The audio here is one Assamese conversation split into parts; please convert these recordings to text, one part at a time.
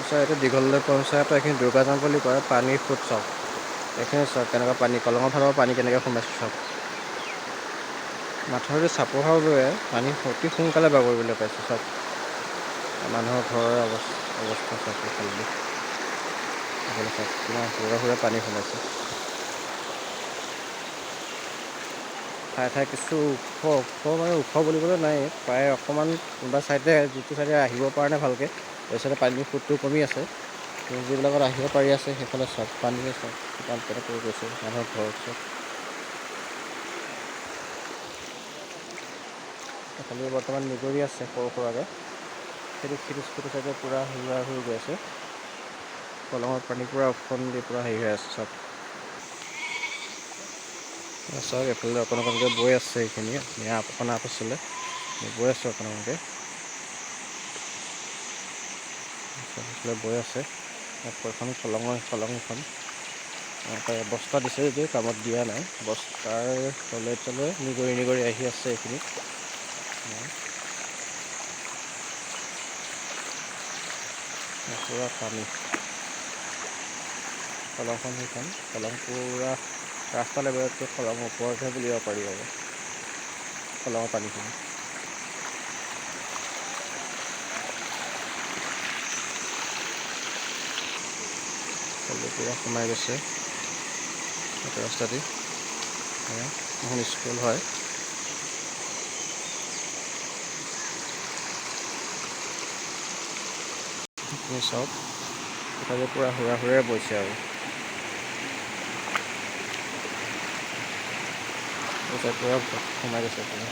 এইটো দীঘললৈ পঞ্চায়ত এইখিনি দুৰ্গাজান বুলি কয়। পানীৰ ফুট চাওক, এইখিনি চাওক কেনেকুৱা পানী, কলঙৰ ফালৰ পানী কেনেকৈ সোমাইছে চাওক। মাথাউৰিটো চাপৰ হোৱাৰ বাবে পানী অতি সোনকালে বাগৰিবলৈ পাইছে চাওক। মানুহৰ ঘৰৰ অৱস্থা চাওক, এইফালেদি চাওক কিমান হুৰা হুৰা পানী সোমাইছে। ঠায়ে ঠায়ে কিছু ওখ মানে ওখ বুলিবলৈ নাই, প্ৰায় অকণমান কোনোবা ছাইডে যিটো ছাইডে আহিব পৰা নাই ভালকৈ, এই ছাইডে পানীৰ ফুটটো কমি আছে। যিবিলাকত আহিব পাৰি আছে সেইফালে চাওক, পানীয়ে চাওক কিমান কেনেকৈ গৈছে মানুহৰ ঘৰত চাওক। খালি বৰ্তমান নিগৰি আছে সৰু সুৰাকৈ, সেইটো চাইডে পূৰা হুৰা হুৰি গৈ আছে। কলঙৰ পানী পূৰা ওফন্দি পূৰা হেৰি হৈ আছে চাওক। চাওক এইফালে অকণ অকণকৈ বৈ আছে, এইখিনি অকণ আপ আছিলে বৈ আছোঁ অকণ অকণকৈ এইফালে বৈ আছে। এখন কলংখন বস্তা দিছে যদিও কামত দিয়া নাই, বস্তাৰ তলে তলে নিগৰি আহি আছে এইখিনিত। পূৰা পানী, কলংখন সেইখন কলং পূৰা ৰাস্তা লেভেলতকৈ কলং ওপৰতহে বুলিব পাৰি আৰু কলঙৰ পানীখিনি। পূৰা সোমাই গৈছে সেইটো ৰাস্তা দি। এখন স্কুল হয়। আপুনি চাওক ইফালে পূৰা হুৰা হুৰে বৈছে আৰু পূৰা সোমাই গৈছে পূৰা।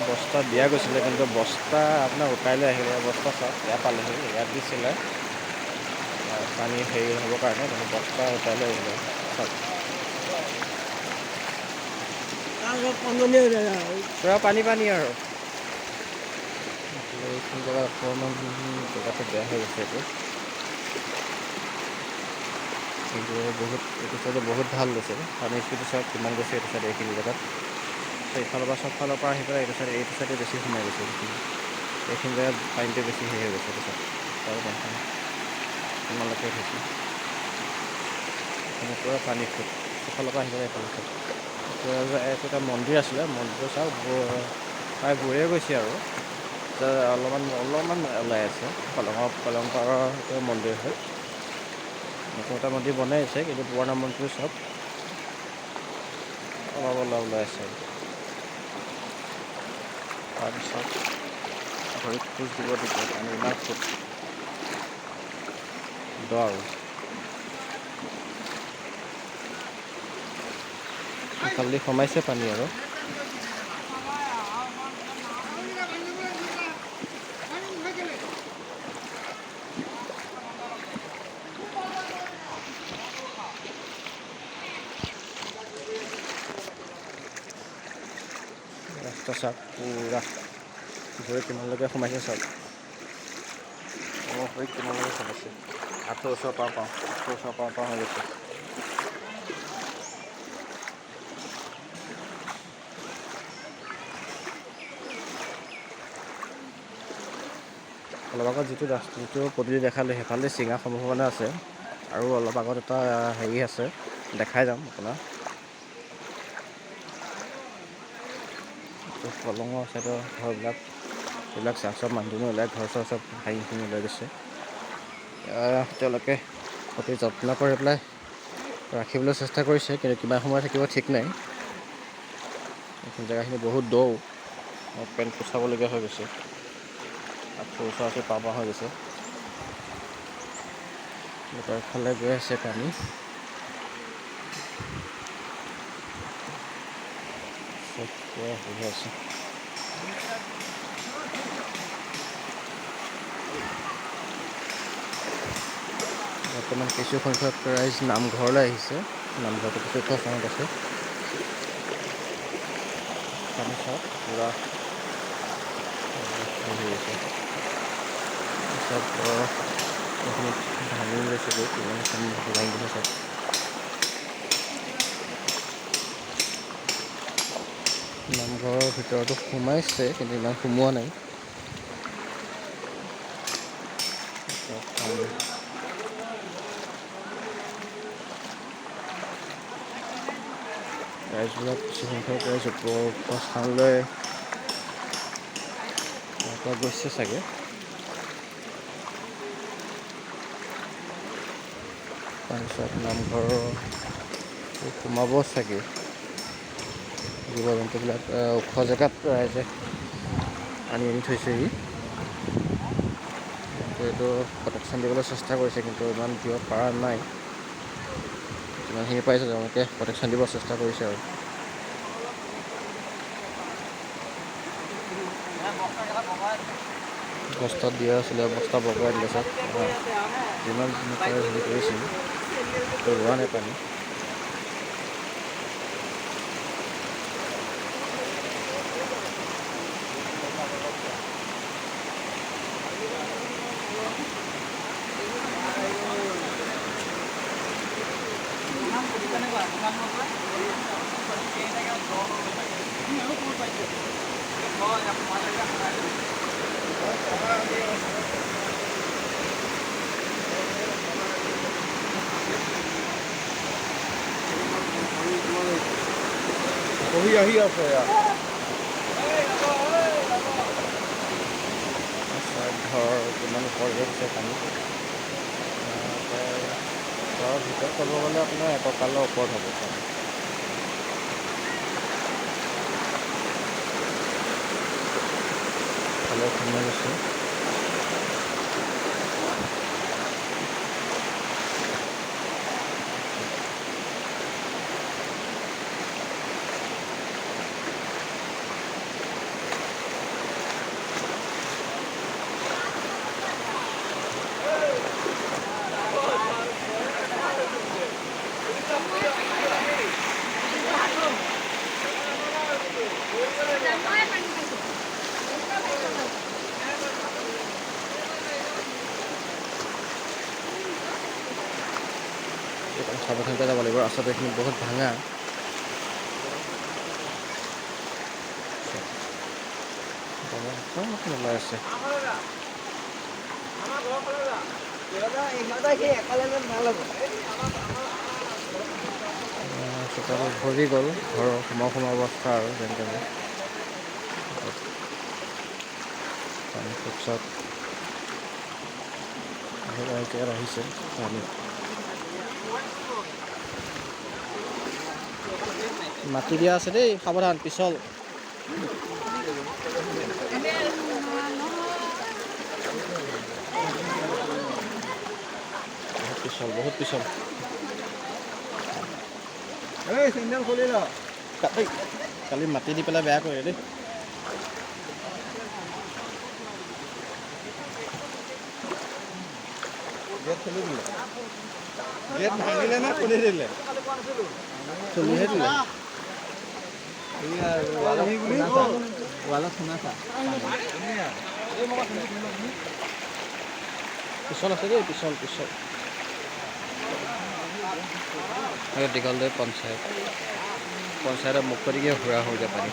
বস্তা দিয়া গৈছিলে, কিন্তু বস্তা আপোনাৰ উঠাই লৈ আহিলে। বস্তা চাওক ইয়াত পালেহি, ইয়াত দিছিলে পানী হেৰি হ'বৰ কাৰণে, কিন্তু বস্তা উঠাই লৈ আহিলে চাওক। পূৰা পানী আৰু এইখিনি জেগা অকণমান জেগাটো বেয়া হৈ গৈছে। কিন্তু এইটো চাইডে বহুত ভাল গৈছে পানী স্পীডটো চাওক কিমান গৈছে এইটো চাইডে, এইখিনি জেগাত এইফালৰ পৰা চব ফালৰ পৰা আহি পেলাই এইটো চাইডে বেছি সোমাই গৈছে। এইখিনি জেগাত পানীটো বেছি হেৰি হৈ গৈছে। এইটো চাওক কিমানলৈকে হৈছে, এইখিনি পূৰা পানী ফুট সেইফালৰ পৰা আহি পেলাই এইফালে চাওক। এইটো এটা মন্দিৰ আছিলে, মন্দিৰটো চাওক প্ৰায় বৈয়ে গৈছে আৰু অলপমান ওলাই আছে। কলং পাৰৰ সেইটো মন্দিৰ হয়। নতুন এটা মন্দিৰ বনাই আছে, কিন্তু পুৰণা মন্দিৰটো চাওক অলপ ওলাই আছে। তাৰপিছত ভৰিত খোজ দিব দিগদাৰ, পানী ইমান ফুট দ আৰু ইফালেদি সোমাইছে পানী আৰু ৰাস্তা চাওক পূৰা ভৰি কিমানলৈকে সোমাইছে চাওক। মোৰ ভৰিত কিমানলৈকে সোমাইছে, আঁঠুৰ ওচৰৰ পাওঁ হৈ গৈছে। অলপ আগত যিটো পদূলি দেখালে সেইফালে চিঙাৰ সম্ভাৱনা আছে, আৰু অলপ আগত এটা হেৰি আছে দেখাই যাম আপোনাৰ। কলঙৰ ছাইডৰ ঘৰবিলাক এইবিলাক চাওক, চব মানুহ ওলাই ঘৰ চৰ চব ভাঙি ওলাই গৈছে। তেওঁলোকে অতি যত্ন কৰি পেলাই ৰাখিবলৈ চেষ্টা কৰিছে, কিন্তু কিমান সময় থাকিব ঠিক নাই। এইখিনি জেগাখিনি বহুত দ, পেণ্ট কোচাবলগীয়া হৈ গৈছে, আঁঠুৰ ওচৰা-ওচৰি পাওঁ হৈ গৈছে। ফালে গৈ আছে পানী। আছে বৰ্তমান কিছুসংখ্যক ৰাইজ নামঘৰলৈ আহিছে। নামঘৰটো কিছু স্থানত আছে। পানী চাওক পূৰা হেৰি হৈছে। চব এইখিনিত ভাঙি গৈছেগৈ, কিমান ভাঙি গৈছে চব। নামঘৰৰ ভিতৰতো সোমাইছে, কিন্তু ইমান সোমোৱা নাই। ৰাইজবিলাক কিছুসংখ্যক ৰাইজ ওখ স্থানলৈ গৈছে চাগে। তাৰপিছত নামঘৰৰ সোমাব চাগে। জীৱ জন্তুবিলাক ওখ জেগাত ৰাইজে আনি থৈছেহি। এইটো প্ৰটেকশ্যন দিবলৈ চেষ্টা কৰিছে, কিন্তু ইমান দিব পৰা নাই। যিমানখিনি পাৰিছে তেওঁলোকে প্ৰটেকশ্যন দিব চেষ্টা কৰিছে আৰু। বস্তাত দিয়া আছিলে, বস্তা বগাই দিলে চব। যিমান পাৰে হেৰি কৰিছিল, ৰোৱা নাই পানী। আহি আছে ঘৰ কিমান ওপৰত গৈছে পানী। ঘৰৰ ভিতৰত ক'ব গ'লে আপোনাৰ এককালৰ ওপৰত হ'ব পানী। ফালে সোমাই গৈছে। সাৱধানকৈ যাব লাগিব, ৰাস্তাটো এইখিনি বহুত ভাঙা। ওলাই আছে। চোতালত ভৰি গ'ল, ঘৰৰ সোমোৱা অৱস্থা আৰু যেন তেনে। পানী ফুটছাত আহিছে পানী। মাটি দিয়া আছে দেই, সাৱধান পিছল। বহুত পিছল। কালি মাটি দি পেলাই বেয়া কৰিলে দেই। গেট ভাঙিলে না খুলি দিলে? খুলিহে দিলে। পিছল আছে দেই, পিছল। দীঘলদৈ পঞ্চায়তৰ মুক্ত দিকে হুৰা হৈ যায় পানী।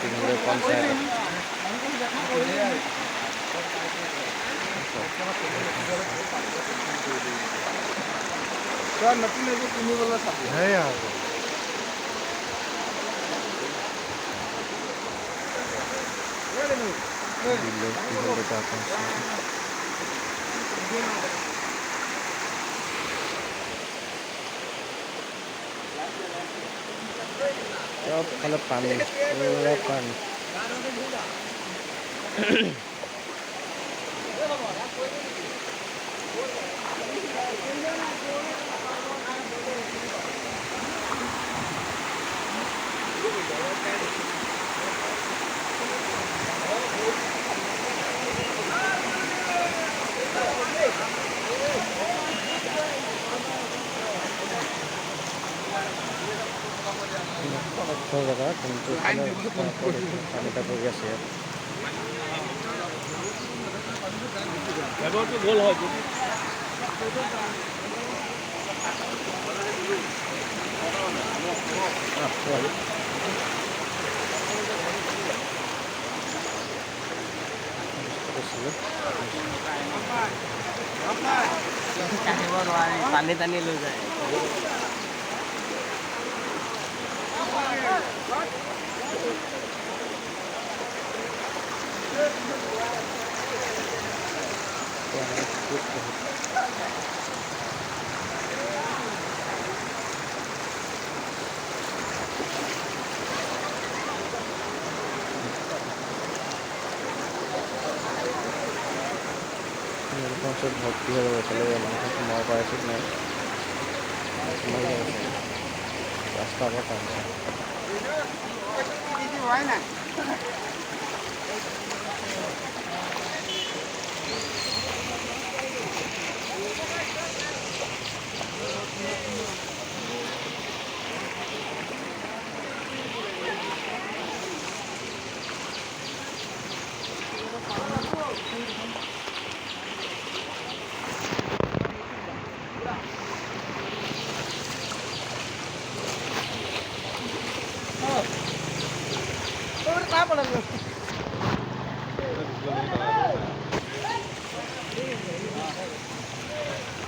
দীঘলদৈ পঞ্চায়ত নতুন এযোৰ কিনিবলৈ চাবি। সেয়া চবফালে পানী, পুৰা পানী। ওখ জেগা কিন্তু পানীটা পৰি আছে ইয়াত গ'ল হয় কাটিব নোৱাৰি টানি টানি লৈ যায় চব ভৰ্তি হৈ যাব একেলগে মানুহ সোমাব পাৰে ঠিক নাই সোমাই যাব চাগে ৰাস্তা পৰা কাম